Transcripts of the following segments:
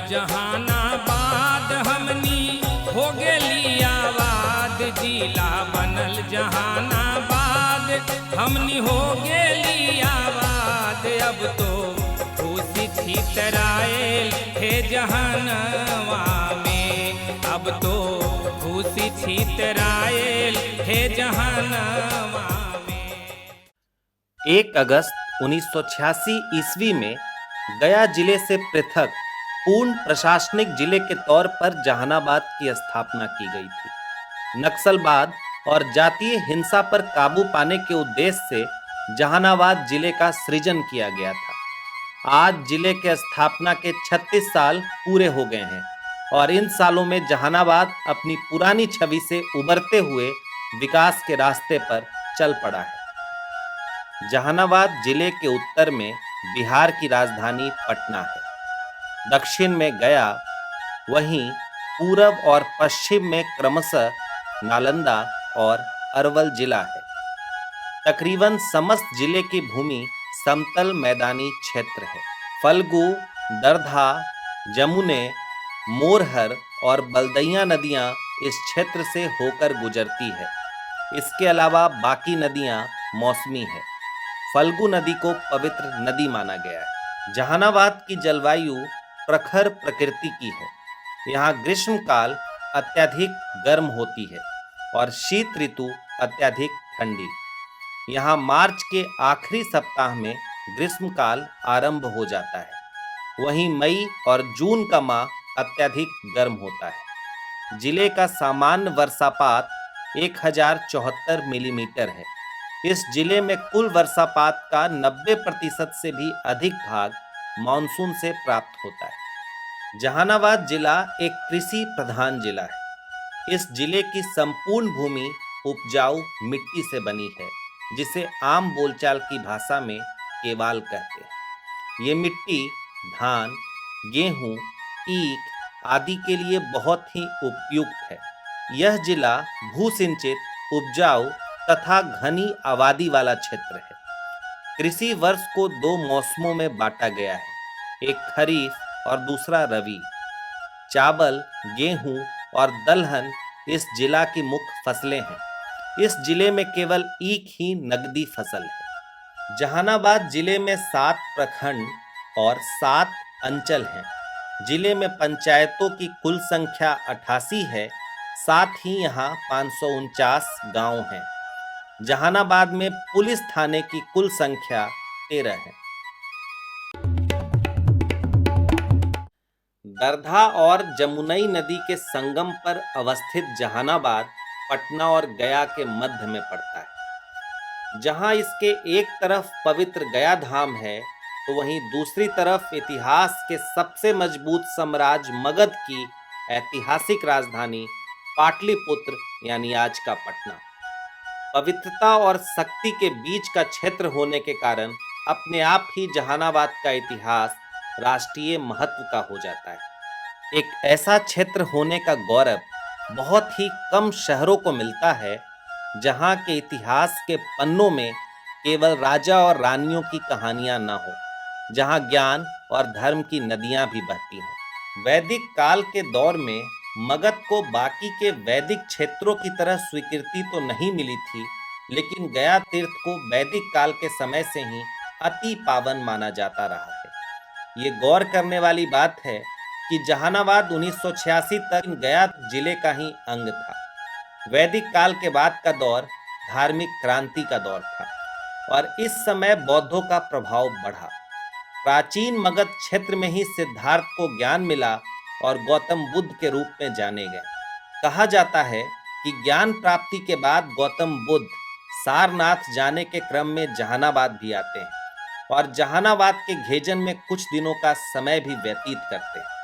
जहानाबाद हमनी हो गेली आबाद, जिला बनल जहानाबाद हमनी हो गेली आबाद। अब तो खुशी छितराएल हे जहानवा में, अब तो खुशी छितराएल हे जहानवा में। 1 अगस्त 1986 ईस्वी में गया जिले से पृथक पूर्ण प्रशासनिक जिले के तौर पर जहानाबाद की स्थापना की गई थी। नक्सलवाद और जातीय हिंसा पर काबू पाने के उद्देश्य से जहानाबाद जिले का सृजन किया गया था। आज जिले के स्थापना के 36 साल पूरे हो गए हैं और इन सालों में जहानाबाद अपनी पुरानी छवि से उभरते हुए विकास के रास्ते पर चल पड़ा है। जहानाबाद जिले के उत्तर में बिहार की राजधानी पटना है, दक्षिण में गया, वहीं पूरब और पश्चिम में क्रमशः नालंदा और अरवल जिला है। तकरीबन समस्त जिले की भूमि समतल मैदानी क्षेत्र है। फल्गु, दरधा, जमुने, मोरहर और बलदैया नदियां इस क्षेत्र से होकर गुजरती है। इसके अलावा बाकी नदियां मौसमी है। फल्गु नदी को पवित्र नदी माना गया है। जहानाबाद की जलवायु प्रखर प्रकृति की है। यहाँ ग्रीष्मकाल अत्यधिक गर्म होती है और शीत ऋतु अत्यधिक ठंडी। यहाँ मार्च के आखिरी सप्ताह में ग्रीष्मकाल आरंभ हो जाता है, वहीं मई और जून का माह अत्यधिक गर्म होता है। जिले का सामान्य वर्षापात 1074 मिलीमीटर है। इस जिले में कुल वर्षापात का 90% से भी अधिक भाग मानसून से प्राप्त होता है। जहानाबाद जिला एक कृषि प्रधान जिला है। इस जिले की संपूर्ण भूमि उपजाऊ मिट्टी से बनी है, जिसे आम बोलचाल की भाषा में केवाल कहते हैं। ये मिट्टी धान, गेहूं, ईख आदि के लिए बहुत ही उपयुक्त है। यह जिला भूसिंचित, उपजाऊ तथा घनी आबादी वाला क्षेत्र है। कृषि वर्ष को 2 मौसमों में बांटा गया है, एक खरीफ और दूसरा रबी। चावल, गेहूं और दलहन इस जिला की मुख्य फसलें हैं। इस जिले में केवल ईख ही नगदी फसल है। जहानाबाद जिले में 7 प्रखंड और 7 अंचल हैं। जिले में पंचायतों की कुल संख्या 88 है, साथ ही यहाँ 549 गांव हैं। जहानाबाद में पुलिस थाने की कुल संख्या 13 है। दरधा और जमुनई नदी के संगम पर अवस्थित जहानाबाद पटना और गया के मध्य में पड़ता है। जहां इसके एक तरफ पवित्र गया धाम है, तो वहीं दूसरी तरफ इतिहास के सबसे मजबूत साम्राज्य मगध की ऐतिहासिक राजधानी पाटलिपुत्र यानी आज का पटना। पवित्रता और शक्ति के बीच का क्षेत्र होने के कारण अपने आप ही जहानाबाद का इतिहास राष्ट्रीय महत्व का हो जाता है। एक ऐसा क्षेत्र होने का गौरव बहुत ही कम शहरों को मिलता है, जहां के इतिहास के पन्नों में केवल राजा और रानियों की कहानियां न हो, जहां ज्ञान और धर्म की नदियां भी बहती हों। वैदिक काल के दौर में मगध को बाकी के वैदिक क्षेत्रों की तरह स्वीकृति तो नहीं मिली थी, लेकिन गया तीर्थ को वैदिक काल के समय से ही अति पावन माना जाता रहा है। ये गौर करने वाली बात है कि जहानाबाद 1986 तक गया जिले का ही अंग था। वैदिक काल के बाद का दौर धार्मिक क्रांति का दौर था और इस समय बौद्धों का प्रभाव बढ़ा। प्राचीन मगध क्षेत्र में ही सिद्धार्थ को ज्ञान मिला और गौतम बुद्ध के रूप में जाने गए। कहा जाता है कि ज्ञान प्राप्ति के बाद गौतम बुद्ध सारनाथ जाने के क्रम में जहानाबाद भी आते हैं और जहानाबाद के घेजन में कुछ दिनों का समय भी व्यतीत करते हैं।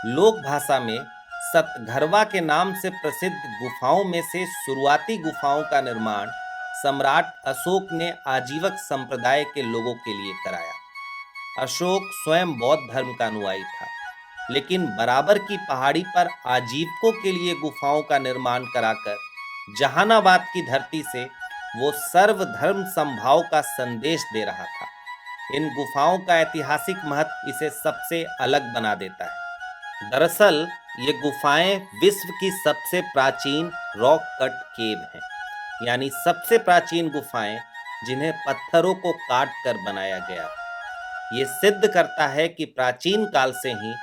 लोक भाषा में सतघरवा के नाम से प्रसिद्ध गुफाओं में से शुरुआती गुफाओं का निर्माण सम्राट अशोक ने आजीवक संप्रदाय के लोगों के लिए कराया। अशोक स्वयं बौद्ध धर्म का अनुयायी था, लेकिन बराबर की पहाड़ी पर आजीवकों के लिए गुफाओं का निर्माण कराकर जहानाबाद की धरती से वो सर्वधर्म समभाव का संदेश दे रहा था। इन गुफाओं का ऐतिहासिक महत्व इसे सबसे अलग बना देता है। दरअसल ये गुफाएं विश्व की सबसे प्राचीन रॉक कट केव हैं, यानी सबसे प्राचीन गुफाएं जिन्हें पत्थरों को काट कर बनाया गया। ये सिद्ध करता है कि प्राचीन काल से ही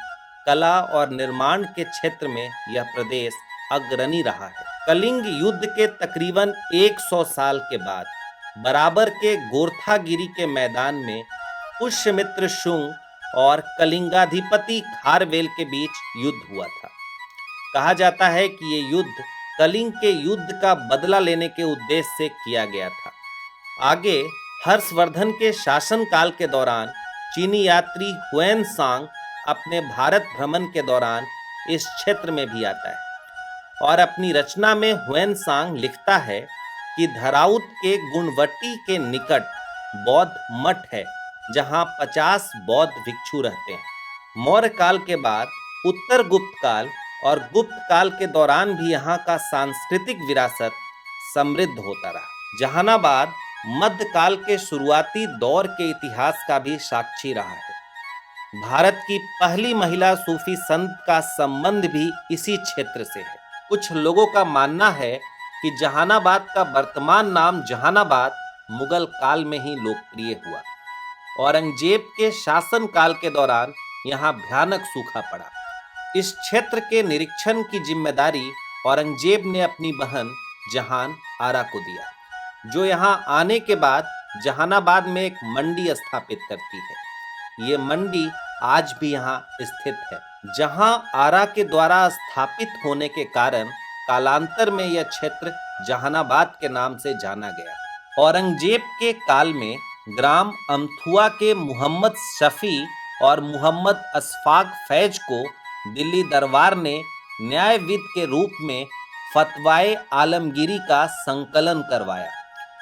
कला और निर्माण के क्षेत्र में यह प्रदेश अग्रणी रहा है। कलिंग युद्ध के तकरीबन 100 साल के बाद बराबर के गोरथागिरी के मैदान में पुष्यमित्र शुंग और कलिंगाधिपति खारवेल के बीच युद्ध हुआ था। कहा जाता है कि ये युद्ध कलिंग के युद्ध का बदला लेने के उद्देश्य से किया गया था। आगे हर्षवर्धन के शासनकाल के दौरान चीनी यात्री हुएन सांग अपने भारत भ्रमण के दौरान इस क्षेत्र में भी आता है और अपनी रचना में हुएन सांग लिखता है कि धराउत के गुणवटी के निकट बौद्ध मठ है जहां 50 बौद्ध भिक्षु रहते हैं। मौर्य काल के बाद उत्तर गुप्त काल और गुप्त काल के दौरान भी यहाँ का सांस्कृतिक विरासत समृद्ध होता रहा। जहानाबाद मध्यकाल के शुरुआती दौर के इतिहास का भी साक्षी रहा है। भारत की पहली महिला सूफी संत का संबंध भी इसी क्षेत्र से है। कुछ लोगों का मानना है कि जहानाबाद का वर्तमान नाम जहानाबाद मुगल काल में ही लोकप्रिय हुआ। औरंगजेब के शासन काल के दौरान यहाँ भयानक सूखा पड़ा। इस क्षेत्र के निरीक्षण की जिम्मेदारी औरंगजेब ने अपनी बहन जहान आरा को दिया, जो यहाँ आने के बाद जहानाबाद में एक मंडी स्थापित करती है। ये मंडी आज भी यहाँ स्थित है। जहाँ आरा के द्वारा स्थापित होने के कारण कालांतर में यह क्षेत्र जहानाबाद के नाम से जाना गया। औरंगजेब के काल में ग्राम अमथुआ के मुहम्मद शफी और मुहम्मद अशफाक फैज को दिल्ली दरबार ने न्यायविद के रूप में फतवाए आलमगीरी का संकलन करवाया,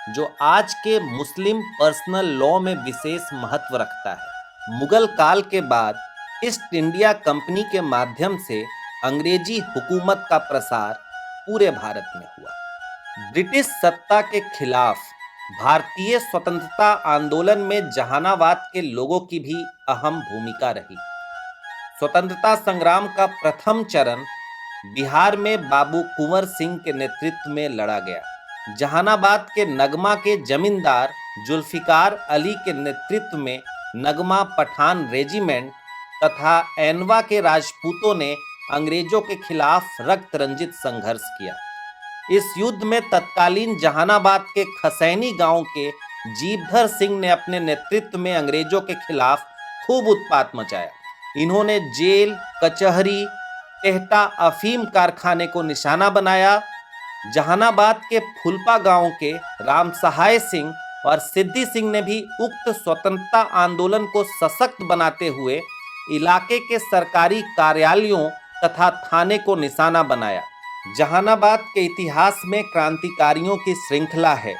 जो आज के मुस्लिम पर्सनल लॉ में विशेष महत्व रखता है। मुगल काल के बाद ईस्ट इंडिया कंपनी के माध्यम से अंग्रेजी हुकूमत का प्रसार पूरे भारत में हुआ। ब्रिटिश सत्ता के खिलाफ भारतीय स्वतंत्रता आंदोलन में जहानाबाद के लोगों की भी अहम भूमिका रही। स्वतंत्रता संग्राम का प्रथम चरण बिहार में बाबू कुंवर सिंह के नेतृत्व में लड़ा गया। जहानाबाद के नगमा के जमींदार जुल्फिकार अली के नेतृत्व में नगमा पठान रेजिमेंट तथा एनवा के राजपूतों ने अंग्रेजों के खिलाफ रक्त रंजित संघर्ष किया। इस युद्ध में तत्कालीन जहानाबाद के खसैनी गांव के जीवधर सिंह ने अपने नेतृत्व में अंग्रेजों के खिलाफ खूब उत्पात मचाया। इन्होंने जेल, कचहरी, टेहटा अफीम कारखाने को निशाना बनाया। जहानाबाद के फुलपा गांव के राम सहाय सिंह और सिद्धि सिंह ने भी उक्त स्वतंत्रता आंदोलन को सशक्त बनाते हुए इलाके के सरकारी कार्यालयों तथा थाने को निशाना बनाया। जहानाबाद के इतिहास में क्रांतिकारियों की श्रृंखला है,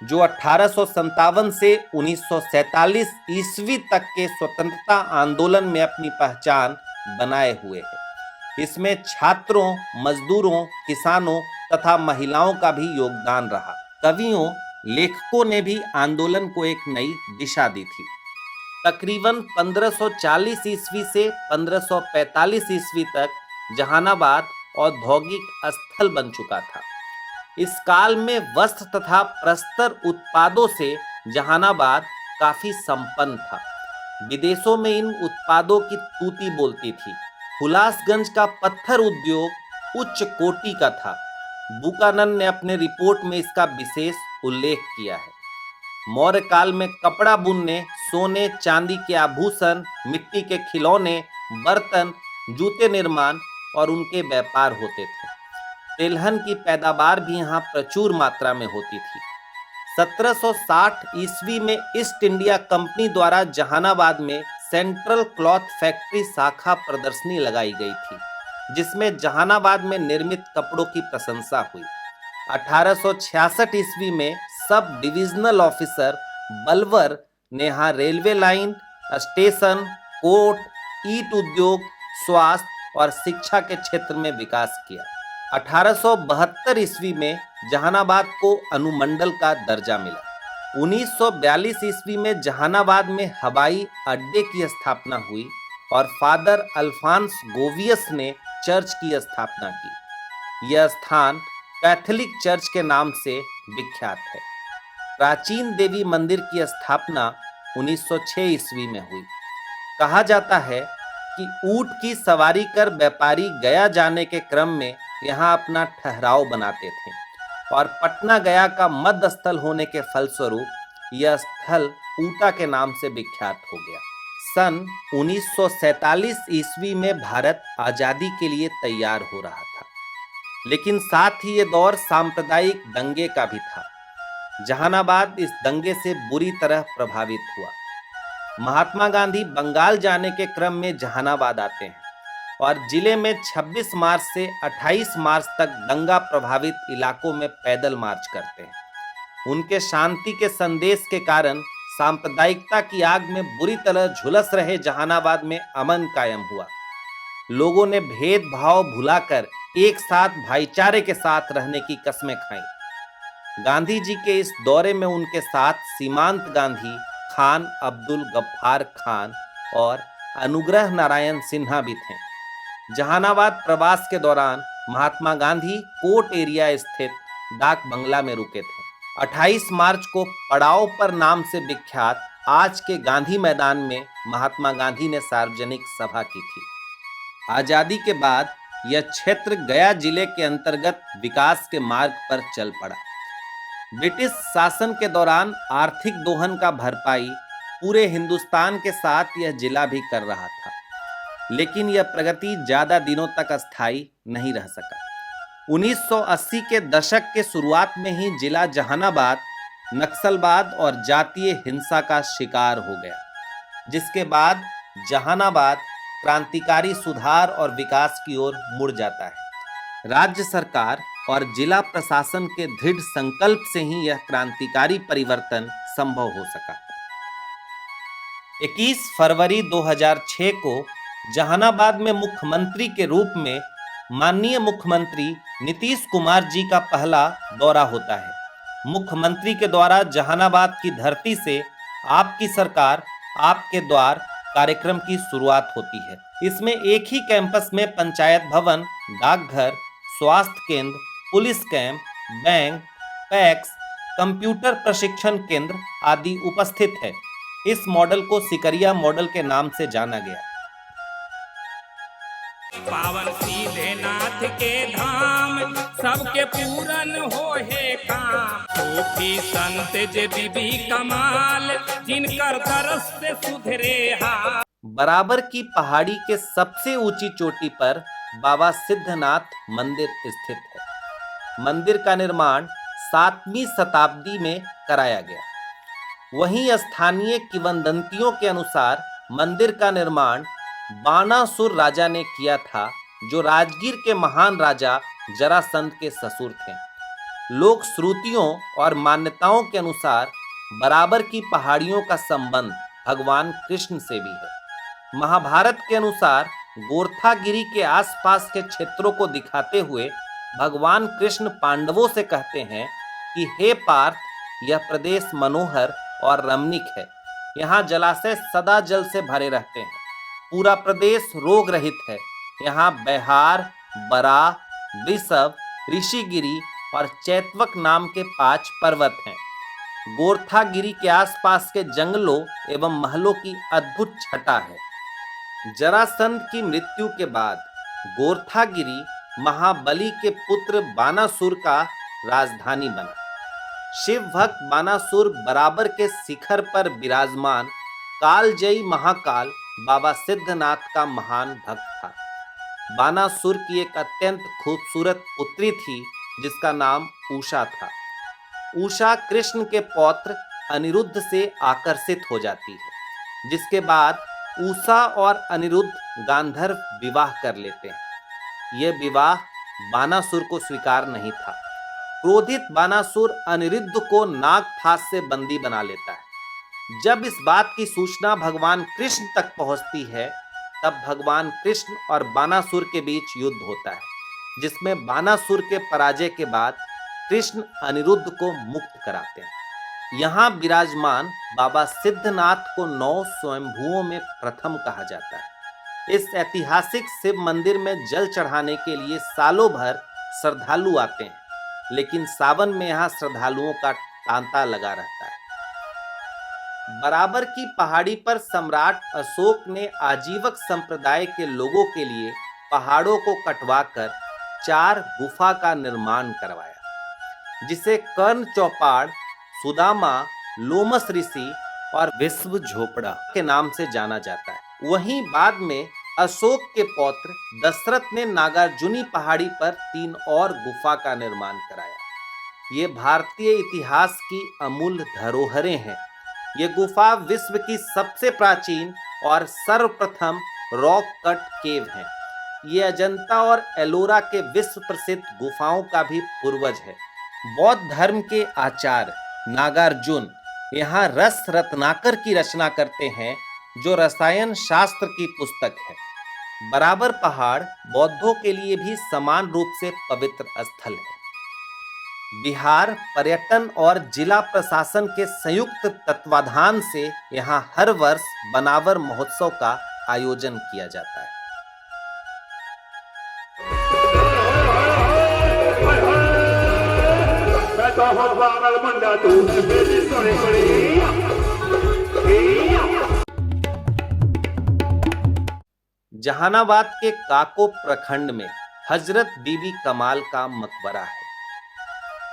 जो 1857 से 1947 ईस्वी तक के स्वतंत्रता आंदोलन में अपनी पहचान बनाए हुए है। इसमें छात्रों, मजदूरों, किसानों तथा महिलाओं का भी योगदान रहा। कवियों, लेखकों ने भी आंदोलन को एक नई दिशा दी थी। तकरीबन 1540 ईस्वी से 1545 ईस्वी तक जहानाबाद औद्योगिक स्थल बन चुका था। इस काल में वस्त्र तथा प्रस्तर उत्पादों से जहानाबाद काफी संपन्न था। विदेशों में इन उत्पादों की तूती बोलती थी। हुलासगंज का पत्थर उद्योग उच्च कोटि का था। बुकानन ने अपने रिपोर्ट में इसका विशेष उल्लेख किया है। मौर्य काल में कपड़ा बुनने, सोने चांदी के आभूषण, मिट्टी के खिलौने, बर्तन, जूते निर्माण और उनके व्यापार होते थे। तेलहन की पैदावार भी यहाँ प्रचुर मात्रा में होती थी। 1760 ईस्वी में ईस्ट इंडिया कंपनी द्वारा जहानाबाद में सेंट्रल क्लॉथ फैक्ट्री शाखा प्रदर्शनी लगाई गई थी, जिसमें जहानाबाद में निर्मित कपड़ों की प्रशंसा हुई। 1866 ईस्वी में सब डिविजनल ऑफिसर बलवर ने यहाँ रेलवे लाइन, स्टेशन, कोर्ट, ईट उद्योग, स्वास्थ्य और शिक्षा के क्षेत्र में विकास किया। 1872 ईस्वी में जहानाबाद को अनुमंडल का दर्जा मिला। 1942 ईस्वी में जहानाबाद में हवाई अड्डे की स्थापना हुई और फादर अल्फांस गोवियस ने चर्च की स्थापना की। यह स्थान कैथोलिक चर्च के नाम से विख्यात है। प्राचीन देवी मंदिर की स्थापना 1906 ईस्वी में हुई। कहा जाता है कि ऊंट की सवारी कर व्यापारी गया जाने के क्रम में यहाँ अपना ठहराव बनाते थे और पटना गया का मध्य स्थल होने के फलस्वरूप यह स्थल ऊटा के नाम से विख्यात हो गया। सन 1947 ईस्वी में भारत आजादी के लिए तैयार हो रहा था, लेकिन साथ ही ये दौर सांप्रदायिक दंगे का भी था। जहानाबाद इस दंगे से बुरी तरह प्रभावित हुआ। महात्मा गांधी बंगाल जाने के क्रम में जहानाबाद आते हैं और जिले में 26 मार्च से 28 मार्च तक दंगा प्रभावित इलाकों में पैदल मार्च करते हैं। उनके शांति के संदेश के कारण सांप्रदायिकता की आग में बुरी तरह झुलस रहे जहानाबाद में अमन कायम हुआ। लोगों ने भेदभाव भुलाकर एक साथ भाईचारे के साथ रहने की कस्में खाई। गांधी जी के इस दौरे में उनके साथ सीमांत गांधी, खान अब्दुल गफ्फार खान और अनुग्रह नारायण सिन्हा भी थे। जहानाबाद प्रवास के दौरान महात्मा गांधी कोर्ट एरिया स्थित डाक बंगला में रुके थे। 28 मार्च को पड़ाव पर नाम से विख्यात आज के गांधी मैदान में महात्मा गांधी ने सार्वजनिक सभा की थी। आजादी के बाद यह क्षेत्र गया जिले के अंतर्गत विकास के मार्ग पर चल पड़ा। ब्रिटिश शासन के दौरान आर्थिक दोहन का भरपाई पूरे हिंदुस्तान के साथ यह जिला भी कर रहा था, लेकिन यह प्रगति ज्यादा दिनों तक अस्थायी नहीं रह सका। 1980 के दशक के शुरुआत में ही जिला जहानाबाद नक्सलवाद और जातीय हिंसा का शिकार हो गया, जिसके बाद जहानाबाद क्रांतिकारी सुधार और विकास की ओर मुड़ जाता है। राज्य सरकार और जिला प्रशासन के दृढ़ संकल्प से ही यह क्रांतिकारी परिवर्तन संभव हो सका। 21 फरवरी 2006 को जहानाबाद में मुख्यमंत्री के रूप में माननीय मुख्यमंत्री नीतीश कुमार जी का पहला दौरा होता है। मुख्यमंत्री के द्वारा जहानाबाद की धरती से आपकी सरकार आपके द्वार कार्यक्रम की शुरुआत होती है। इसमें एक ही कैंपस में पंचायत भवन, डाकघर, स्वास्थ्य केंद्र, police camp, bank, PACS, computer प्रशिक्षण केंद्र आदि उपस्थित है। इस मॉडल को सिकरिया मॉडल के नाम से जाना गया। पावन सीधे नाथ के धाम, सबके पूरन हो हे काम। सूफी संत जे बीबी कमाल, जिनकर दरस से सुधरे हाल। बराबर की पहाड़ी के सबसे ऊंची चोटी पर बाबा सिद्धनाथ मंदिर स्थित है। मंदिर का निर्माण 7वीं शताब्दी में कराया गया। वहीं स्थानीय किंवदंतियों के अनुसार मंदिर का निर्माण बानासुर राजा ने किया था, जो राजगीर के महान राजा जरासंध के ससुर थे। लोक श्रुतियों और मान्यताओं के अनुसार बराबर की पहाड़ियों का संबंध भगवान कृष्ण से भी है। महाभारत के अनुसार गोरथागिरी के आसपास के क्षेत्रों को दिखाते हुए भगवान कृष्ण पांडवों से कहते हैं कि हे पार्थ, यह प्रदेश मनोहर और रमणीक है। यहाँ जलाशय सदा जल से भरे रहते हैं। पूरा प्रदेश रोग रहित है। यहाँ बैहार, बरा, वृषभ, ऋषिगिरी और चैतवक नाम के 5 पर्वत हैं। गोरथागिरी के आसपास के जंगलों एवं महलों की अद्भुत छटा है। जरासंध की मृत्यु के बाद गोरथागिरी महाबली के पुत्र बानासुर का राजधानी बना। शिव भक्त बानासुर बराबर के शिखर पर विराजमान कालजयी महाकाल बाबा सिद्धनाथ का महान भक्त था। बानासुर की एक अत्यंत खूबसूरत पुत्री थी, जिसका नाम उषा था। उषा कृष्ण के पौत्र अनिरुद्ध से आकर्षित हो जाती है, जिसके बाद उषा और अनिरुद्ध गांधर्व विवाह कर लेते हैं। यह विवाह बानासुर को स्वीकार नहीं था। क्रोधित बानासुर अनिरुद्ध को नागफास से बंदी बना लेता है। जब इस बात की सूचना भगवान कृष्ण तक पहुंचती है, तब भगवान कृष्ण और बानासुर के बीच युद्ध होता है, जिसमें बानासुर के पराजय के बाद कृष्ण अनिरुद्ध को मुक्त कराते हैं। यहाँ विराजमान बाबा सिद्धनाथ को 9 स्वयंभुओं में प्रथम कहा जाता है। इस ऐतिहासिक शिव मंदिर में जल चढ़ाने के लिए सालों भर श्रद्धालु आते हैं, लेकिन सावन में यहाँ श्रद्धालुओं का तांता लगा रहता है। बराबर की पहाड़ी पर सम्राट अशोक ने आजीवक संप्रदाय के लोगों के लिए पहाड़ों को कटवाकर 4 गुफा का निर्माण करवाया, जिसे कर्ण चौपाड़, सुदामा, लोमस ऋषि और विश्व झोपड़ा के नाम से जाना जाता है। वहीं बाद में अशोक के पौत्र दशरथ ने नागार्जुनी पहाड़ी पर 3 और गुफा का निर्माण कराया। ये भारतीय इतिहास की अमूल्य धरोहरें हैं। ये गुफा विश्व की सबसे प्राचीन और सर्वप्रथम रॉक कट केव है। ये अजंता और एलोरा के विश्व प्रसिद्ध गुफाओं का भी पूर्वज है। बौद्ध धर्म के आचार्य नागार्जुन यहाँ रस रत्नाकर की रचना करते हैं, जो रसायन शास्त्र की पुस्तक है। बराबर पहाड़ बौद्धों के लिए भी समान रूप से पवित्र स्थल है। बिहार पर्यटन और जिला प्रशासन के संयुक्त तत्वाधान से यहाँ हर वर्ष बनावर महोत्सव का आयोजन किया जाता है। जहानाबाद के काको प्रखंड में हजरत बीबी कमाल का मकबरा है।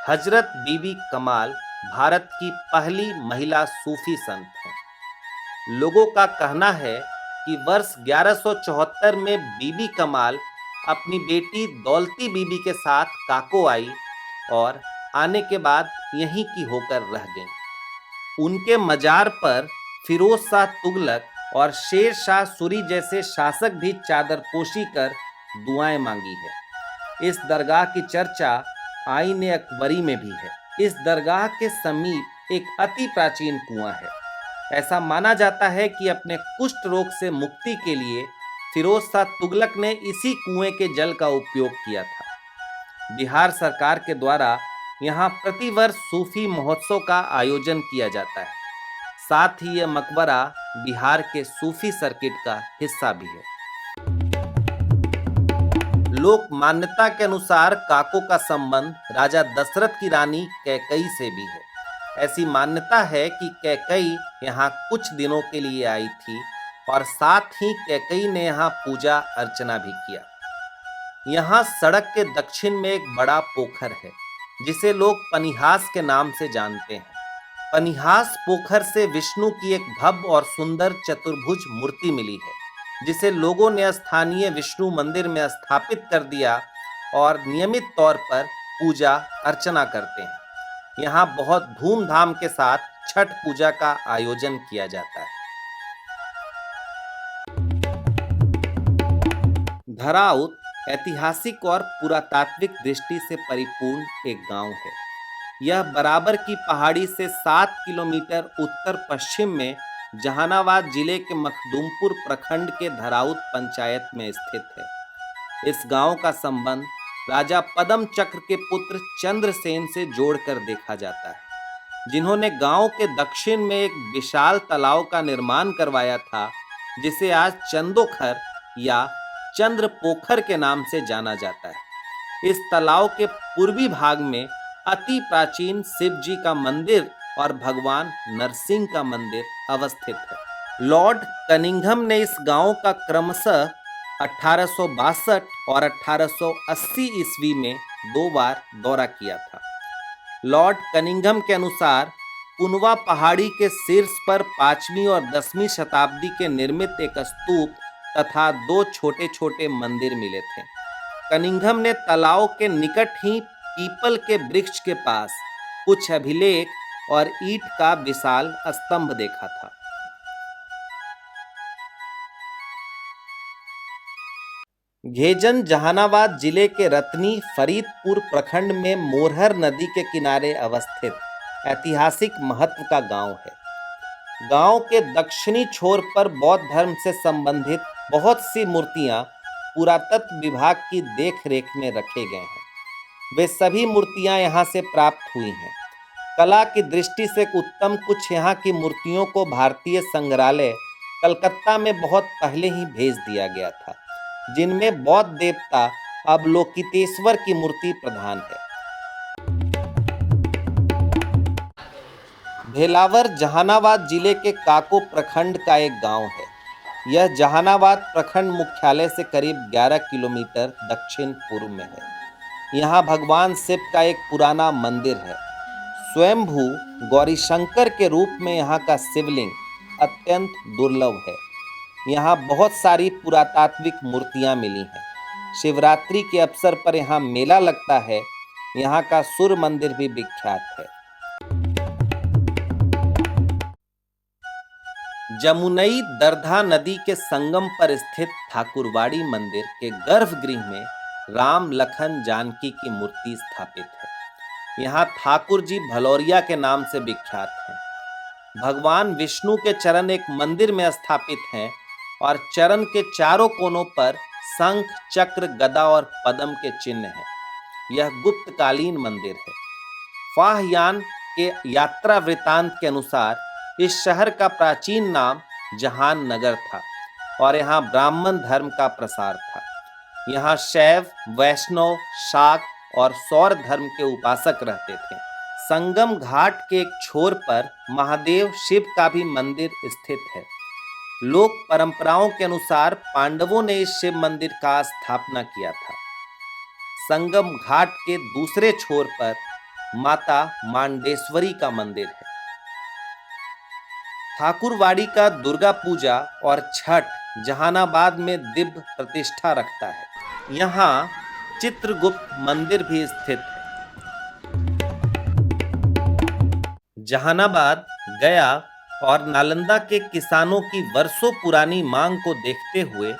हजरत बीबी कमाल भारत की पहली महिला सूफी संत हैं। लोगों का कहना है कि वर्ष 1174 में बीबी कमाल अपनी बेटी दौलती बीबी के साथ काको आई और आने के बाद यहीं की होकर रह गईं। उनके मजार पर फिरोज शाह तुगलक और शेर शाह सूरी जैसे शासक भी चादरपोशी कर दुआएं मांगी है। इस दरगाह की चर्चा आईने अकबरी में भी है। इस दरगाह के समीप एक अति प्राचीन कुआं है। ऐसा माना जाता है कि अपने कुष्ठ रोग से मुक्ति के लिए फिरोज शाह तुगलक ने इसी कुएं के जल का उपयोग किया था। बिहार सरकार के द्वारा यहाँ प्रतिवर्ष सूफी महोत्सव का आयोजन किया जाता है। साथ ही यह मकबरा बिहार के सूफी सर्किट का हिस्सा भी है। लोक मान्यता के अनुसार काको का संबंध राजा दशरथ की रानी कैकई से भी है। ऐसी मान्यता है कि कैकई यहाँ कुछ दिनों के लिए आई थी और साथ ही कैकई ने यहाँ पूजा अर्चना भी किया। यहाँ सड़क के दक्षिण में एक बड़ा पोखर है, जिसे लोग पनिहास के नाम से जानते हैं। पनिहास पोखर से विष्णु की एक भव्य और सुंदर चतुर्भुज मूर्ति मिली है, जिसे लोगों ने स्थानीय विष्णु मंदिर में स्थापित कर दिया और नियमित तौर पर पूजा अर्चना करते हैं। यहाँ बहुत धूमधाम के साथ छठ पूजा का आयोजन किया जाता है। धराउत ऐतिहासिक और पुरातात्विक दृष्टि से परिपूर्ण एक गांव है। यह बराबर की पहाड़ी से 7 किलोमीटर उत्तर पश्चिम में जहानाबाद जिले के मखदूमपुर प्रखंड के धराउत पंचायत में स्थित है। इस गांव का संबंध राजा पदम चक्र के पुत्र चंद्रसेन से जोड़कर देखा जाता है, जिन्होंने गांव के दक्षिण में एक विशाल तालाब का निर्माण करवाया था, जिसे आज चंदोखर या चंद्र पोखर के नाम से जाना जाता है। इस तालाब के पूर्वी भाग में अति प्राचीन शिव जी का मंदिर और भगवान नरसिंह का मंदिर अवस्थित है। लॉर्ड कनिंघम ने इस गांव का क्रमशः 1862 और 1880 ईस्वी में 2 बार दौरा किया था। लॉर्ड कनिंघम के अनुसार कुनवा पहाड़ी के शीर्ष पर 5वीं और 10वीं शताब्दी के निर्मित एक स्तूप तथा 2 छोटे छोटे मंदिर मिले थे। कनिंघम ने तालाब के निकट ही पीपल के वृक्ष के पास कुछ अभिलेख और ईंट का विशाल स्तंभ देखा था। घेजन जहानाबाद जिले के रतनी फरीदपुर प्रखंड में मोरहर नदी के किनारे अवस्थित ऐतिहासिक महत्व का गांव है। गांव के दक्षिणी छोर पर बौद्ध धर्म से संबंधित बहुत सी मूर्तियां पुरातत्व विभाग की देखरेख में रखे गए हैं। वे सभी मूर्तियां यहां से प्राप्त हुई हैं। कला की दृष्टि से उत्तम कुछ यहाँ की मूर्तियों को भारतीय संग्रहालय कलकत्ता में बहुत पहले ही भेज दिया गया था, जिनमें बौद्ध देवता अवलोकितेश्वर की मूर्ति प्रधान है। भेलावर जहानाबाद जिले के काको प्रखंड का एक गांव है। यह जहानाबाद प्रखंड मुख्यालय से करीब 11 किलोमीटर दक्षिण पूर्व में है। यहाँ भगवान शिव का एक पुराना मंदिर है। स्वयंभू गौरीशंकर के रूप में यहाँ का शिवलिंग अत्यंत दुर्लभ है। यहाँ बहुत सारी पुरातात्विक मूर्तियाँ मिली हैं। शिवरात्रि के अवसर पर यहाँ मेला लगता है। यहाँ का सूर्य मंदिर भी विख्यात है। जमुनई दरधा नदी के संगम पर स्थित ठाकुरवाड़ी मंदिर के गर्भगृह में राम लखन जानकी की मूर्ति स्थापित है। यहाँ ठाकुर जी भलौरिया के नाम से विख्यात हैं। भगवान विष्णु के चरण एक मंदिर में स्थापित हैं और चरण के चारों कोनों पर शंख, चक्र, गदा और पद्म के चिन्ह हैं। यह गुप्तकालीन मंदिर है। फाहयान के यात्रा वृतांत के अनुसार इस शहर का प्राचीन नाम जहान नगर था और यहाँ ब्राह्मण धर्म का प्रसार था। यहाँ शैव, वैष्णव, शाक्त और सौर धर्म के उपासक रहते थे। संगम घाट के एक छोर पर महादेव शिव का भी मंदिर स्थित है। लोक परंपराओं के अनुसार पांडवों ने इस शिव मंदिर का स्थापना किया था। संगम घाट के दूसरे छोर पर माता मांडेश्वरी का मंदिर है। ठाकुरवाड़ी का दुर्गा पूजा और छठ जहानाबाद में दिव्य प्रतिष्ठा रखता है। यहाँ चित्रगुप्त मंदिर भी स्थित है। जहानाबाद, गया और नालंदा के किसानों की वर्षों पुरानी मांग को देखते हुए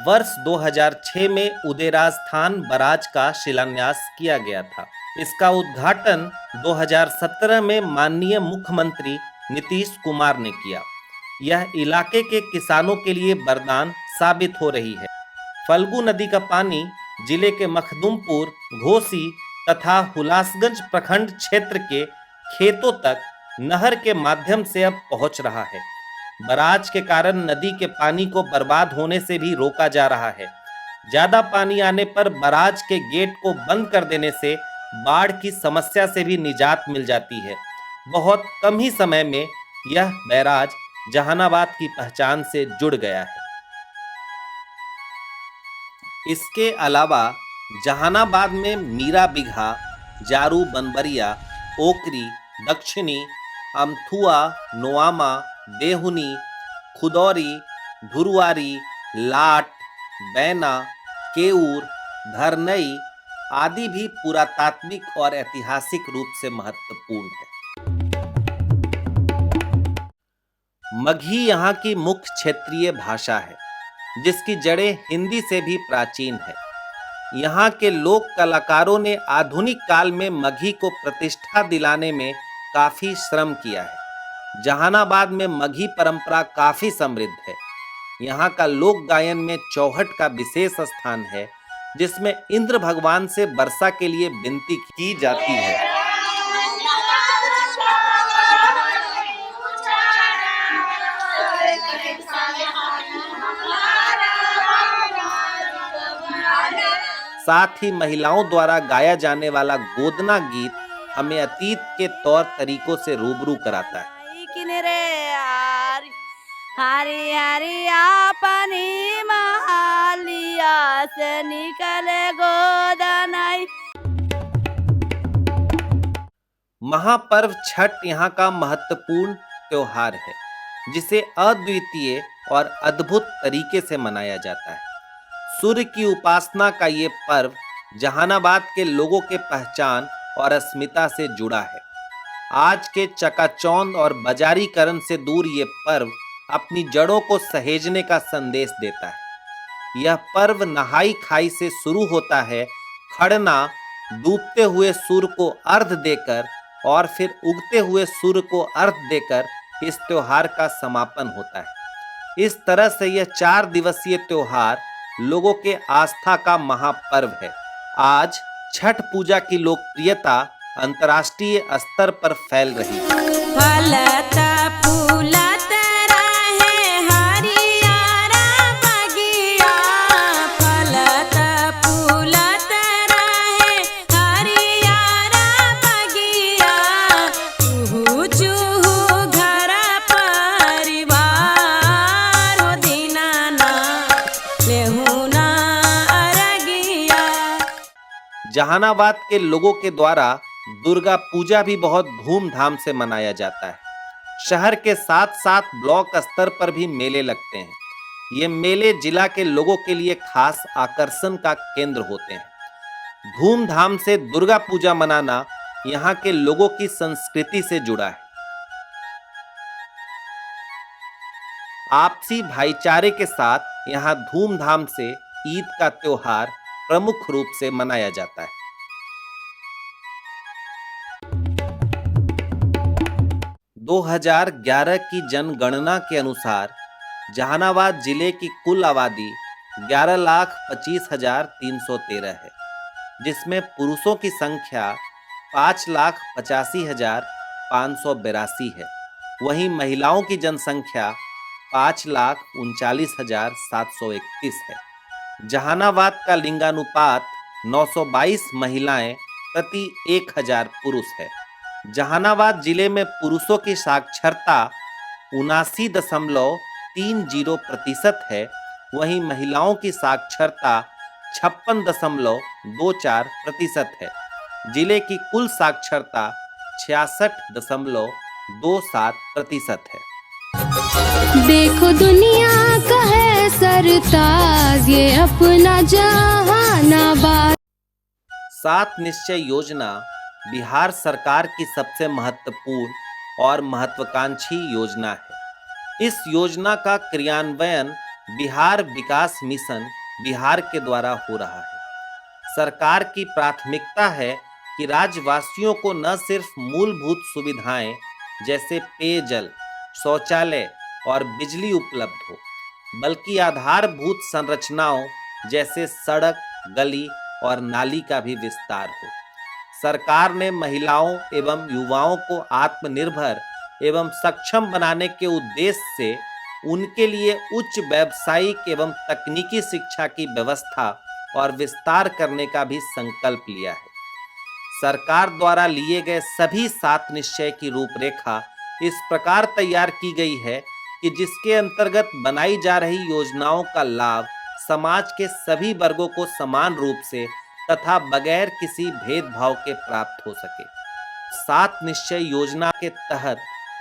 वर्ष 2006 में उदयराजस्थान बराज का शिलान्यास किया गया था। इसका उद्घाटन 2017 में माननीय मुख्यमंत्री नीतीश कुमार ने किया। यह इलाके के किसानों के लिए वरदान साबित हो रही है। फल्गु नदी का पानी जिले के मखदुमपुर, घोसी तथा हुलासगंज प्रखंड क्षेत्र के खेतों तक नहर के माध्यम से अब पहुंच रहा है। बराज के कारण नदी के पानी को बर्बाद होने से भी रोका जा रहा है। ज्यादा पानी आने पर बराज के गेट को बंद कर देने से बाढ़ की समस्या से भी निजात मिल जाती है। बहुत कम ही समय में यह बैराज जहानाबाद की पहचान से जुड़ गया है। इसके अलावा जहानाबाद में मीरा बिघा, जारू बनबरिया, ओकरी, दक्षिणी, अमथुआ, नोआमा, देहुनी, खुदौरी, धुरवारी, लाट, बैना, केऊर, धरनई आदि भी पुरातात्विक और ऐतिहासिक रूप से महत्वपूर्ण है। मगही यहाँ की मुख्य क्षेत्रीय भाषा है, जिसकी जड़ें हिंदी से भी प्राचीन है। यहाँ के लोक कलाकारों ने आधुनिक काल में मगही को प्रतिष्ठा दिलाने में काफी श्रम किया है। जहानाबाद में मगही परंपरा काफी समृद्ध है। यहाँ का लोक गायन में चौहट का विशेष स्थान है, जिसमें इंद्र भगवान से वर्षा के लिए विनती की जाती है। साथ ही महिलाओं द्वारा गाया जाने वाला गोदना गीत हमें अतीत के तौर तरीकों से रूबरू कराता है। हरी हरी अपनी महालिया से निकले गोदनाई। महापर्व छठ यहाँ का महत्वपूर्ण त्योहार है, जिसे अद्वितीय और अद्भुत तरीके से मनाया जाता है। सूर्य की उपासना का ये पर्व जहानाबाद के लोगों के पहचान और अस्मिता से जुड़ा है। आज के चकाचौंध और बाजारीकरण से दूर ये पर्व अपनी जड़ों को सहेजने का संदेश देता है। यह पर्व नहाई खाई से शुरू होता है। खड़ना डूबते हुए सूर्य को अर्घ्य देकर और फिर उगते हुए सूर्य को अर्घ्य देकर इस त्योहार का समापन होता है। इस तरह से यह 4 दिवसीय त्योहार लोगों के आस्था का महापर्व है। आज छठ पूजा की लोकप्रियता अंतर्राष्ट्रीय स्तर पर फैल रही है। जहानाबाद के लोगों के द्वारा दुर्गा पूजा भी बहुत धूमधाम से मनाया जाता है। शहर के साथ साथ ब्लॉक स्तर पर भी मेले लगते हैं। ये मेले जिला के लोगों के लिए खास आकर्षण का केंद्र होते हैं। धूमधाम से दुर्गा पूजा मनाना यहाँ के लोगों की संस्कृति से जुड़ा है। आपसी भाईचारे के साथ यहाँ धूमधाम से ईद का त्योहार प्रमुख रूप से मनाया जाता है। दो 2011 की जनगणना के अनुसार जहानाबाद जिले की कुल आबादी 11,25,313 है, जिसमें पुरुषों की संख्या 5,85,582 है। वहीं महिलाओं की जनसंख्या 5,39,731 है। जहानाबाद का लिंगानुपात 922 महिलाएं प्रति 1,000 पुरुष है। जहानाबाद जिले में पुरुषों की साक्षरता 79.30% है, वहीं महिलाओं की साक्षरता 56.24% है। जिले की कुल साक्षरता 66.27% है। देखो दुनिया का है सरताज, ये अपना जहानाबाद। 7 निश्चय योजना बिहार सरकार की सबसे महत्वपूर्ण और महत्वाकांक्षी योजना है। इस योजना का क्रियान्वयन बिहार विकास मिशन बिहार के द्वारा हो रहा है। सरकार की प्राथमिकता है कि राज्यवासियों को न सिर्फ मूलभूत सुविधाएं जैसे पेयजल, शौचालय और बिजली उपलब्ध हो, बल्कि आधारभूत संरचनाओं जैसे सड़क, गली और नाली का भी विस्तार हो। सरकार ने महिलाओं एवं युवाओं को आत्मनिर्भर एवं सक्षम बनाने के उद्देश्य से उनके लिए उच्च व्यावसायिक एवं तकनीकी शिक्षा की व्यवस्था और विस्तार करने का भी संकल्प लिया है। सरकार द्वारा लिए गए सभी 7 निश्चय की रूपरेखा इस प्रकार तैयार की गई है कि जिसके अंतर्गत बनाई जा रही योजनाओं का लाभ समाज के सभी वर्गों को समान रूप से तथा बगैर किसी भेदभाव के प्राप्त हो सके। 7 निश्चय योजना के तहत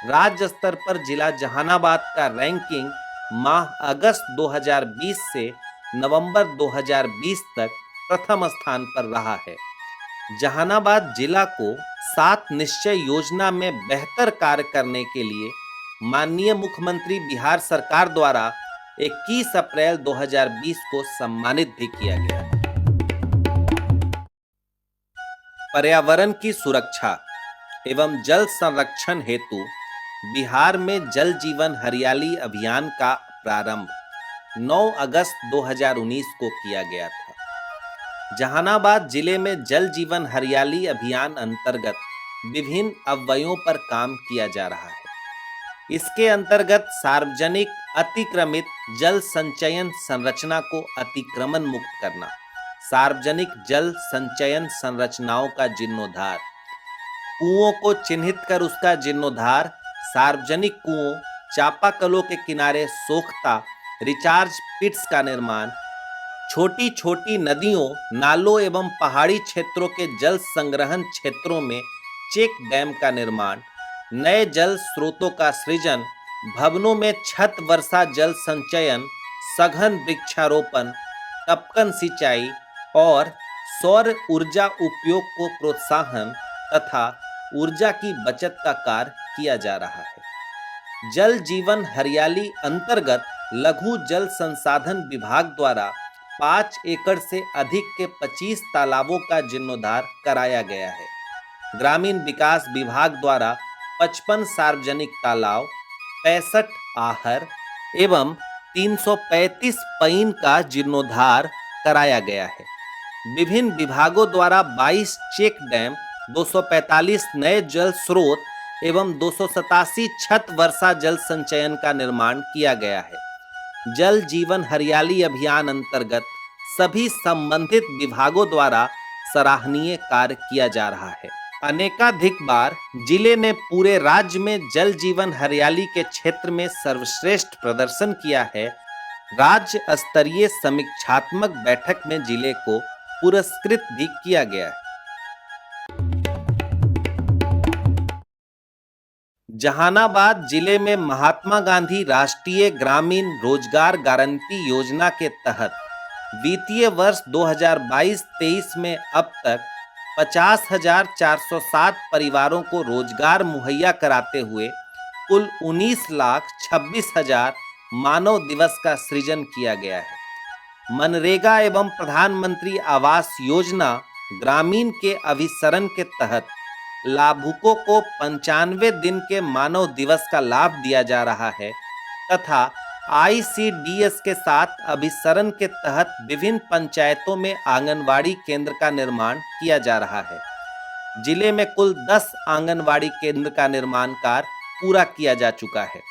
राज्य स्तर पर जिला जहानाबाद का रैंकिंग माह अगस्त 2020 से नवंबर 2020 तक प्रथम स्थान पर रहा है। जहानाबाद जिला को 7 निश्चय योजना में बेहतर कार्य करने के लिए माननीय मुख्यमंत्री बिहार सरकार द्वारा 21 अप्रैल 2020 को सम्मानित भी किया गया है। पर्यावरण की सुरक्षा एवं जल संरक्षण हेतु बिहार में जल जीवन हरियाली अभियान का प्रारंभ 9 अगस्त 2019 को किया गया था। जहानाबाद जिले में जल जीवन हरियाली अभियान अंतर्गत विभिन्न अवयवों पर काम किया जा रहा है। इसके अंतर्गत सार्वजनिक अतिक्रमित जल संचयन संरचना को अतिक्रमण मुक्त करना, सार्वजनिक जल संचयन संरचनाओं का जीर्णोद्धार, कुओं को चिन्हित कर उसका जीर्णोद्धार, सार्वजनिक कुओं, चापाकलों के किनारे सोख्ता, रिचार्ज पिट्स का निर्माण, छोटी छोटी नदियों, नालों एवं पहाड़ी क्षेत्रों के जल संग्रहण क्षेत्रों में चेक डैम का निर्माण, नए जल स्रोतों का सृजन, भवनों में छत वर्षा जल संचयन, सघन वृक्षारोपण, टपकन सिंचाई और सौर ऊर्जा उपयोग को प्रोत्साहन तथा ऊर्जा की बचत का कार्य किया जा रहा है। जल जीवन हरियाली अंतर्गत लघु जल संसाधन विभाग द्वारा 5 एकड़ से अधिक के 25 तालाबों का जीर्णोद्धार कराया गया है। ग्रामीण विकास विभाग द्वारा 55 सार्वजनिक तालाब, 65 आहर एवं 335 पईन का जीर्णोद्धार कराया गया है। विभिन्न विभागों द्वारा 22 चेक डैम, 245 नए जल स्रोत एवं 287 छत वर्षा जल संचयन का निर्माण किया गया है। जल जीवन हरियाली अभियान अंतर्गत सभी संबंधित विभागों द्वारा सराहनीय कार्य किया जा रहा है। अनेकाधिक बार जिले ने पूरे राज्य में जल जीवन हरियाली के क्षेत्र में सर्वश्रेष्ठ प्रदर्शन किया है। राज्य स्तरीय समीक्षात्मक बैठक में जिले को पुरस्कृत भी किया गया है। जहानाबाद जिले में महात्मा गांधी राष्ट्रीय ग्रामीण रोजगार गारंटी योजना के तहत वित्तीय वर्ष 2022-23 में अब तक 50,407 परिवारों को रोजगार मुहैया कराते हुए कुल 19,26,000 मानव दिवस का सृजन किया गया है। मनरेगा एवं प्रधानमंत्री आवास योजना ग्रामीण के अभिसरण के तहत लाभुकों को 95 दिन के मानव दिवस का लाभ दिया जा रहा है तथा ICDS के साथ अभिसरण के तहत विभिन्न पंचायतों में आंगनवाड़ी केंद्र का निर्माण किया जा रहा है। जिले में कुल 10 आंगनवाड़ी केंद्र का निर्माण कार्य पूरा किया जा चुका है।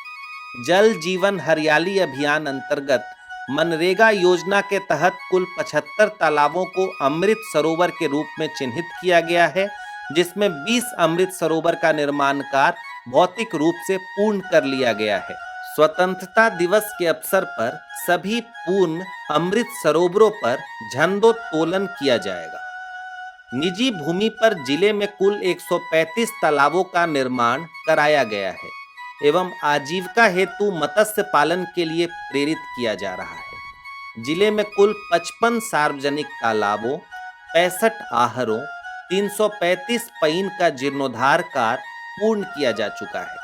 जल जीवन हरियाली अभियान अंतर्गत मनरेगा योजना के तहत कुल 75 तालाबों को अमृत सरोवर के रूप में चिन्हित किया गया है, जिसमें 20 अमृत सरोवर का निर्माण कार्य भौतिक रूप से पूर्ण कर लिया गया है। स्वतंत्रता दिवस के अवसर पर सभी पूर्ण अमृत सरोवरों पर झंडोत्तोलन किया जाएगा। निजी भूमि पर जिले में कुल 135 तालाबों का निर्माण कराया गया है एवं आजीविका हेतु मत्स्य पालन के लिए प्रेरित किया जा रहा है। जिले में कुल 55 सार्वजनिक तालाबों, 65 आहरों, 335 पईन का जीर्णोद्धार कार्य पूर्ण किया जा चुका है।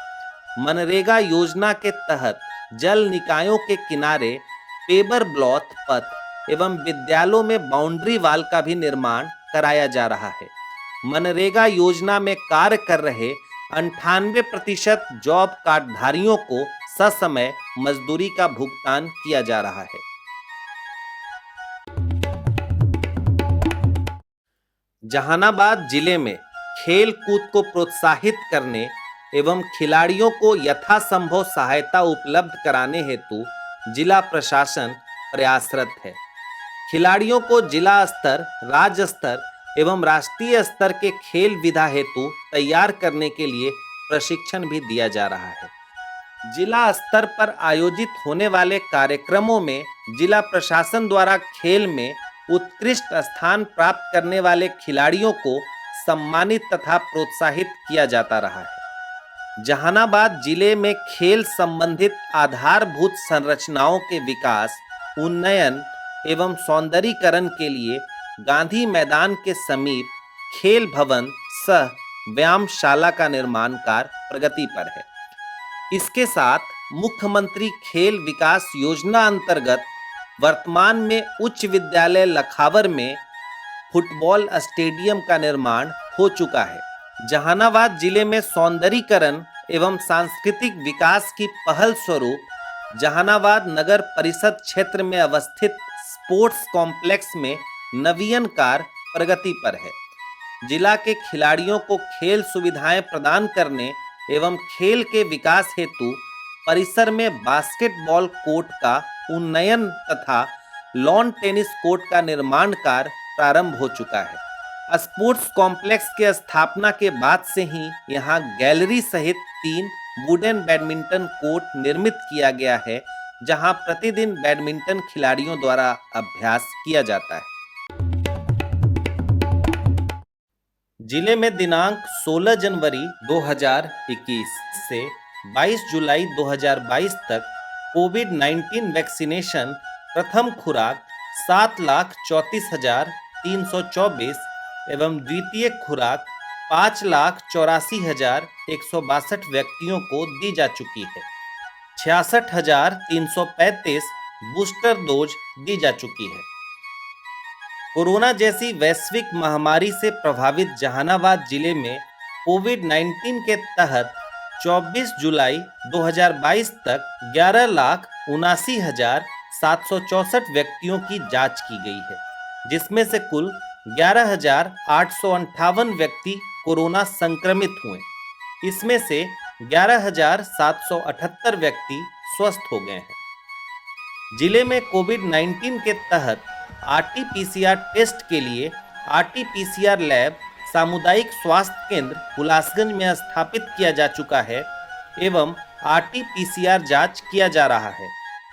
मनरेगा योजना के तहत जल निकायों के किनारे पेवर ब्लॉक पथ एवं विद्यालयों में बाउंड्री वाल का भी निर्माण कराया जा रहा है। मनरेगा योजना में कार्य कर रहे 98% जॉब कार्डधारियों को ससमय मजदूरी का भुगतान किया जा रहा है। जहानाबाद जिले में खेल कूद को प्रोत्साहित करने एवं खिलाड़ियों को यथासंभव सहायता उपलब्ध कराने हेतु जिला प्रशासन प्रयासरत है। खिलाड़ियों को जिला स्तर, राज्य स्तर एवं राष्ट्रीय स्तर के खेल विधा हेतु तैयार करने के लिए प्रशिक्षण भी दिया जा रहा है। जिला स्तर पर आयोजित होने वाले कार्यक्रमों में जिला प्रशासन द्वारा खेल में उत्कृष्ट स्थान प्राप्त करने वाले खिलाड़ियों को सम्मानित तथा प्रोत्साहित किया जाता रहा है। जहानाबाद जिले में खेल संबंधित आधारभूत संरचनाओं के विकास, उन्नयन एवं सौंदर्यीकरण के लिए गांधी मैदान के समीप खेल भवन सह व्यायामशाला का निर्माण कार्य प्रगति पर है। इसके साथ मुख्यमंत्री खेल विकास योजना अंतर्गत वर्तमान में उच्च विद्यालय लखावर में फुटबॉल स्टेडियम का निर्माण हो चुका है। जहानाबाद जिले में सौंदर्यीकरण एवं सांस्कृतिक विकास की पहल स्वरूप जहानाबाद नगर परिषद क्षेत्र में अवस्थित स्पोर्ट्स कॉम्प्लेक्स में नवीन कार्य प्रगति पर है। जिला के खिलाड़ियों को खेल सुविधाएं प्रदान करने एवं खेल के विकास हेतु परिसर में बास्केटबॉल कोर्ट का उन्नयन तथा लॉन टेनिस कोर्ट का निर्माण कार्य प्रारंभ हो चुका है। स्पोर्ट्स कॉम्प्लेक्स के स्थापना के बाद से ही यहाँ गैलरी सहित 3 वुडन बैडमिंटन कोर्ट निर्मित किया गया है, जहाँ प्रतिदिन बैडमिंटन खिलाड़ियों द्वारा अभ्यास किया जाता है। जिले में दिनांक 16 जनवरी 2021 से 22 जुलाई 2022 तक कोविड-19 वैक्सीनेशन प्रथम खुराक 7,34,324 एवं द्वितीय खुराक 5,84,162 व्यक्तियों को दी जा चुकी है। 66,335 बूस्टर डोज दी जा चुकी है। कोरोना जैसी वैश्विक महामारी से प्रभावित जहानाबाद जिले में कोविड-19 के तहत 24 जुलाई 2022 तक 11,79,764 व्यक्तियों की जांच की गई है, जिसमें से कुल 11,858 व्यक्ति कोरोना संक्रमित हुए। इसमें से 11,778 व्यक्ति स्वस्थ हो गए हैं। जिले में कोविड-19 के तहत RT-PCR टेस्ट के लिए RT-PCR लैब सामुदायिक स्वास्थ्य केंद्र हुलासगंज में स्थापित किया जा चुका है एवं RT-PCR जांच किया जा रहा है।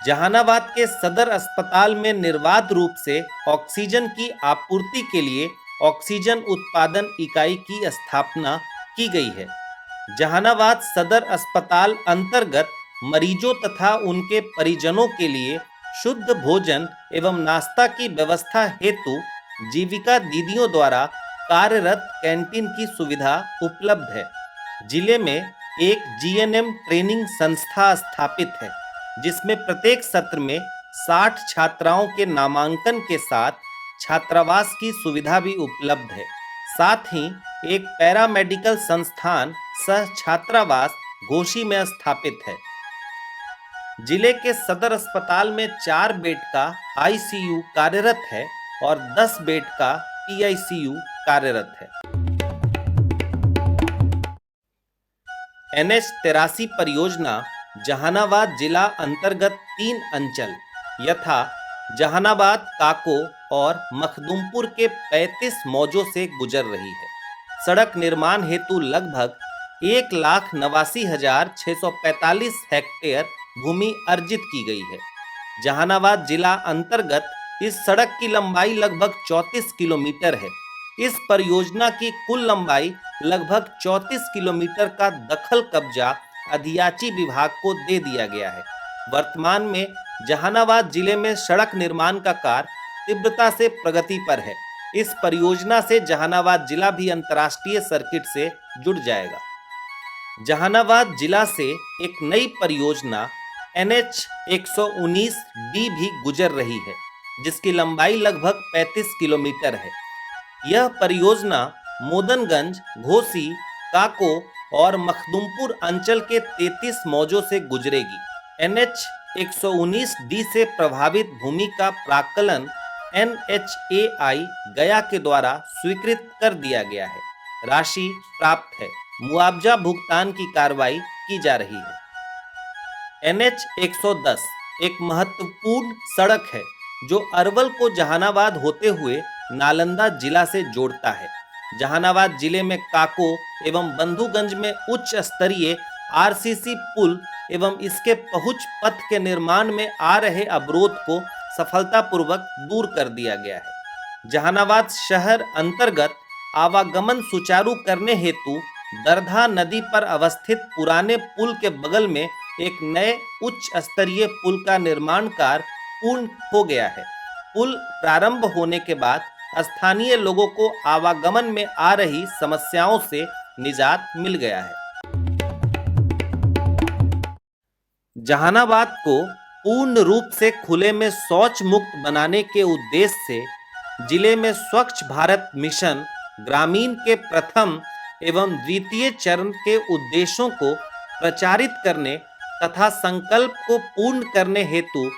जहानाबाद के सदर अस्पताल में निर्बाध रूप से ऑक्सीजन की आपूर्ति के लिए ऑक्सीजन उत्पादन इकाई की स्थापना की गई है। जहानाबाद सदर अस्पताल अंतर्गत मरीजों तथा उनके परिजनों के लिए शुद्ध भोजन एवं नाश्ता की व्यवस्था हेतु जीविका दीदियों द्वारा कार्यरत कैंटीन की सुविधा उपलब्ध है। जिले में एक जीएनएम ट्रेनिंग संस्था स्थापित है, जिसमें प्रत्येक सत्र में 60 छात्राओं के नामांकन के साथ छात्रावास की सुविधा भी उपलब्ध है। साथ ही एक पैरामेडिकल संस्थान सह छात्रावास घोसी में स्थापित है। जिले के सदर अस्पताल में 4 बेड का आईसीयू कार्यरत है और 10 बेड का पीआईसीयू कार्यरत है। NH-83 परियोजना जहानाबाद जिला अंतर्गत 3 अंचल यथा जहानाबाद, काको और मखदूमपुर के 35 मौजों से गुजर रही है। सड़क निर्माण हेतु लगभग 1,89,645 हेक्टेयर भूमि अर्जित की गई है। जहानाबाद जिला अंतर्गत इस सड़क की लंबाई लगभग 34 किलोमीटर है। इस परियोजना की कुल लंबाई लगभग 34 किलोमीटर का दखल कब्जा अधियाची विभाग को दे दिया गया है। वर्तमान में जहानाबाद जिले में सड़क निर्माण का कार्य तीव्रता से प्रगति पर है। इस परियोजना से जहानाबाद जिला भी अंतर्राष्ट्रीय सर्किट से जुड़ जाएगा। जहानाबाद जिला से एक नई परियोजना NH-119D भी गुजर रही है, जिसकी लंबाई लगभग 35 किलोमीटर है। यह परियोजना मोदनगंज, घोसी, काको और मखदूमपुर अंचल के 33 मौजों से गुजरेगी। NH-119D से प्रभावित भूमि का प्राक्कलन NHAI गया के द्वारा स्वीकृत कर दिया गया है। राशि प्राप्त है। मुआवजा भुगतान की कार्रवाई की जा रही है। NH-110 एक महत्वपूर्ण सड़क है जो अरवल को जहानाबाद होते हुए नालंदा जिला से जोड़ता है। जहानाबाद जिले में काको एवं बंधुगंज में उच्च स्तरीय RCC पुल एवं इसके पहुंच पथ के निर्माण में आ रहे अवरोध को सफलतापूर्वक दूर कर दिया गया है। जहानाबाद शहर अंतर्गत आवागमन सुचारू करने हेतु दरधा नदी पर अवस्थित पुराने पुल के बगल में एक नए उच्च स्तरीय पुल का निर्माण कार्य पूर्ण हो गया है। पुल प्रारंभ होने के बाद स्थानीय लोगों को आवागमन में आ रही समस्याओं से निजात मिल गया है। जहानाबाद को पूर्ण रूप से खुले में शौच मुक्त बनाने के उद्देश्य से जिले में स्वच्छ भारत मिशन ग्रामीण के प्रथम एवं द्वितीय चरण के उद्देश्यों को प्रचारित करने तथा संकल्प को पूर्ण करने हेतु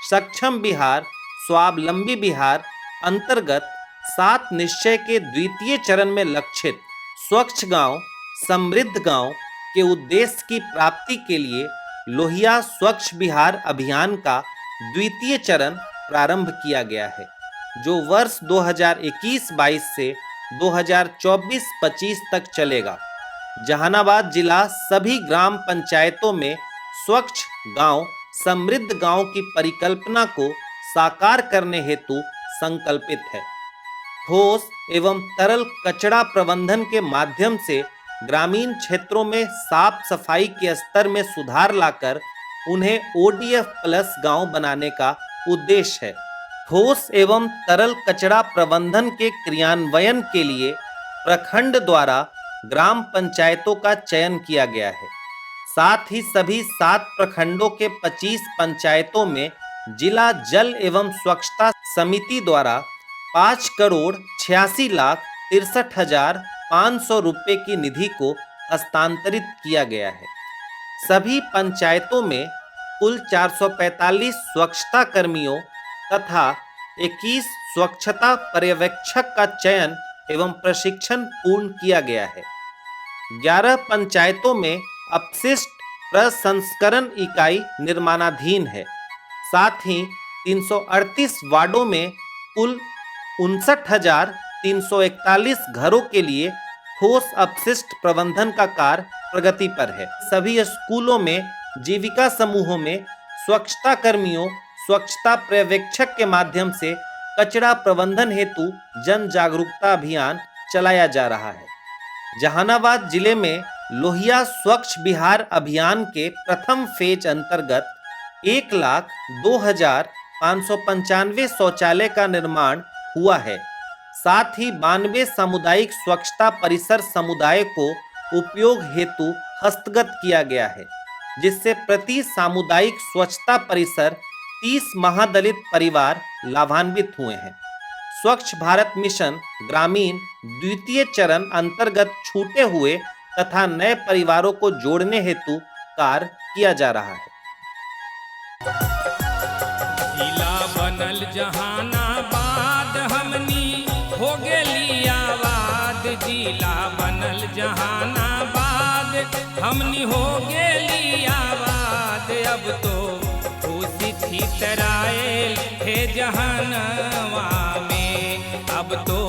सक्षम बिहार स्वावलंबी बिहार अंतर्गत 7 निश्चय के द्वितीय चरण में लक्षित स्वच्छ गांव समृद्ध गांव के उद्देश्य की प्राप्ति के लिए लोहिया स्वच्छ बिहार अभियान का द्वितीय चरण प्रारंभ किया गया है, जो वर्ष 2021-22 से 2024-25 तक चलेगा। जहानाबाद जिला सभी ग्राम पंचायतों में स्वच्छ गांव समृद्ध गांव की परिकल्पना को साकार करने हेतु संकल्पित है। ठोस एवं तरल कचरा प्रबंधन के माध्यम से ग्रामीण क्षेत्रों में साफ सफाई के स्तर में सुधार लाकर उन्हें ODF प्लस गांव बनाने का उद्देश्य है। ठोस एवं तरल कचरा प्रबंधन के क्रियान्वयन के लिए प्रखंड द्वारा ग्राम पंचायतों का चयन किया गया है। साथ ही सभी 7 प्रखंडों के 25 पंचायतों में जिला जल एवं स्वच्छता समिति द्वारा 5,86,63,500 रुपए की निधि को हस्तांतरित किया गया है। सभी पंचायतों में कुल 445 स्वच्छता कर्मियों तथा 21 स्वच्छता पर्यवेक्षक का चयन एवं प्रशिक्षण पूर्ण किया गया है। 11 पंचायतों में अपशिष्ट प्रसंस्करण इकाई निर्माणाधीन है। साथ ही 338 वार्डों में कुल 59,341 घरों के लिए ठोस अपशिष्ट प्रबंधन का कार्य प्रगति पर है। सभी स्कूलों में जीविका समूहों में स्वच्छता कर्मियों, स्वच्छता पर्यवेक्षक के माध्यम से कचरा प्रबंधन हेतु जन जागरूकता अभियान चलाया जा रहा है। जहानाबाद जिले में लोहिया स्वच्छ बिहार अभियान के प्रथम फेज अंतर्गत 1,02,595 शौचालय का निर्माण हुआ है। साथ ही 92 सामुदायिक स्वच्छता परिसर समुदाय को उपयोग हेतु हस्तगत किया गया है, जिससे प्रति सामुदायिक स्वच्छता परिसर 30 महादलित परिवार लाभान्वित हुए हैं। स्वच्छ भारत मिशन ग्रामीण द्वितीय चरण अंतर्गत छूटे हुए तथा नए परिवारों को जोड़ने हेतु कार्य किया जा रहा है। जिला बनल जहानाबाद हमनी हो गेली आबाद, जिला बनल जहानाबाद हमनी हो गेली आबाद। अब तो खुशी छितराएल हे जहानवा में, अब तो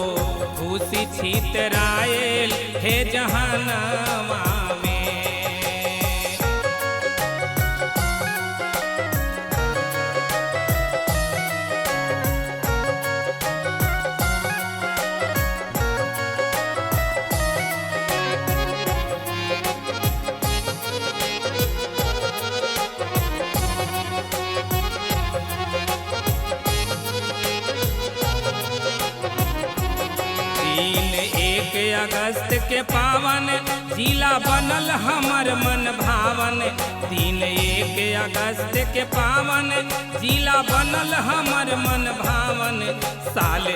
खुशी छितराएल हे जहानवा में। दिन 1 अगस्त के पावन जिला बनल हमर मन भावन। दिन 1 अगस्त के पावन जिला बनल हमर मन भावन। साल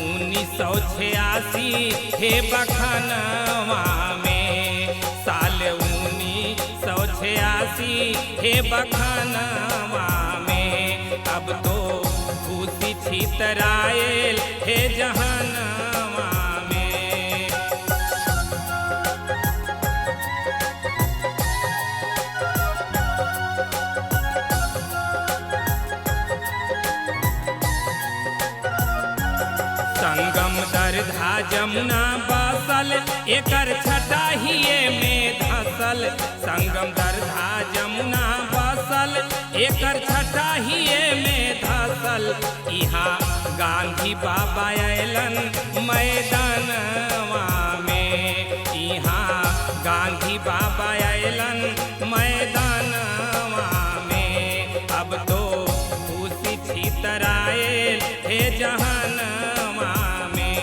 1986 हे बखनवा में, साल 1986 हे बखनवा में। अब तो खुशी छितराएल हे जहानवा में। संगम दरधा जमुना बसल एकर छटाहिए में धसल। संगम दरधा जमुना बसल एकर छटाहिए में धसल। यहाँ गांधी बाबा अयलन मैदानवा में, यहाँ गांधी बाबा अयलन मैदानवा में। अब तो खुशी छितराएल हे जहानवा में।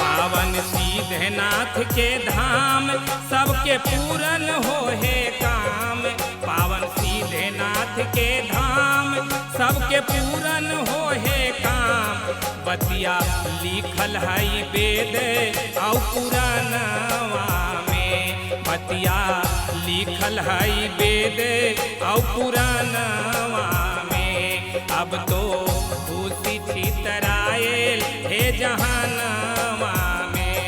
पावन सीधनाथ के धाम सबके पूरन हो हे काम। पावन सीधनाथ के धाम सबके पूरन हो हे काम। बतिया लिखल है वेद और पुराणवा में, बतिया लिखल है वेद और पुराणवा में। अब तो खुशी छितराएल हे जहानवा में।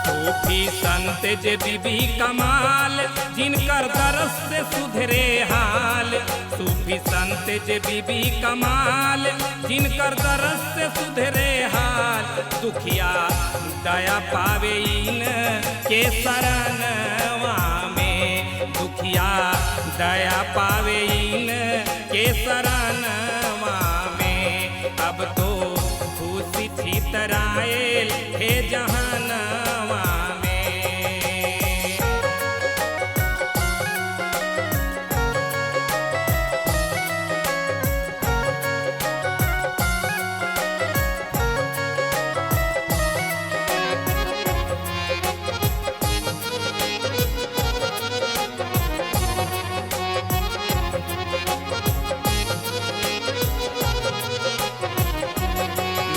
सूफी संत जे बीबी कमाल जिनकर दरस से सुधरे हाल। सूफी संत जे बीबी कमाल जिनकर दरस से सुधरे हाल। दुखिया दया पावे इन के शरणवा में, दुखिया दया पावे इन के शरणवा में। अब तो खुशी छितराएल हे जहानवा में।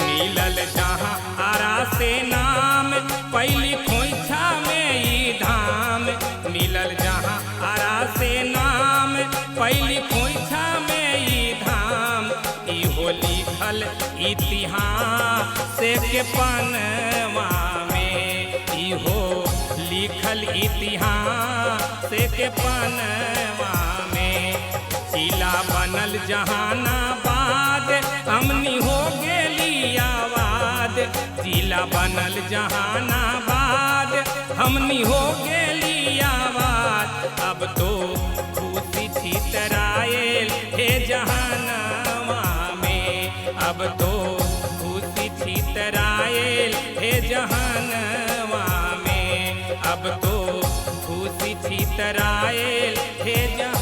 मिलल जहाँ आरा से नाम, पहली खोई मिलल जहाँ आरा से नाम, पहली खोइछा में ई धाम। इहो लिखल इतिहास के पन्नवा में, इहो लिखल इतिहास के पन्नवा में। जिला बनल जहानाबाद, हमनी हो गेली आबाद। जिला बनल जहानाबाद, हमनी हो गेली आबाद। अब तो खुशी छितराएल हे जहानवा में, अब तो खुशी छितराएल हे जहानवा में, अब तो खुशी छितराएल हे जहानवा।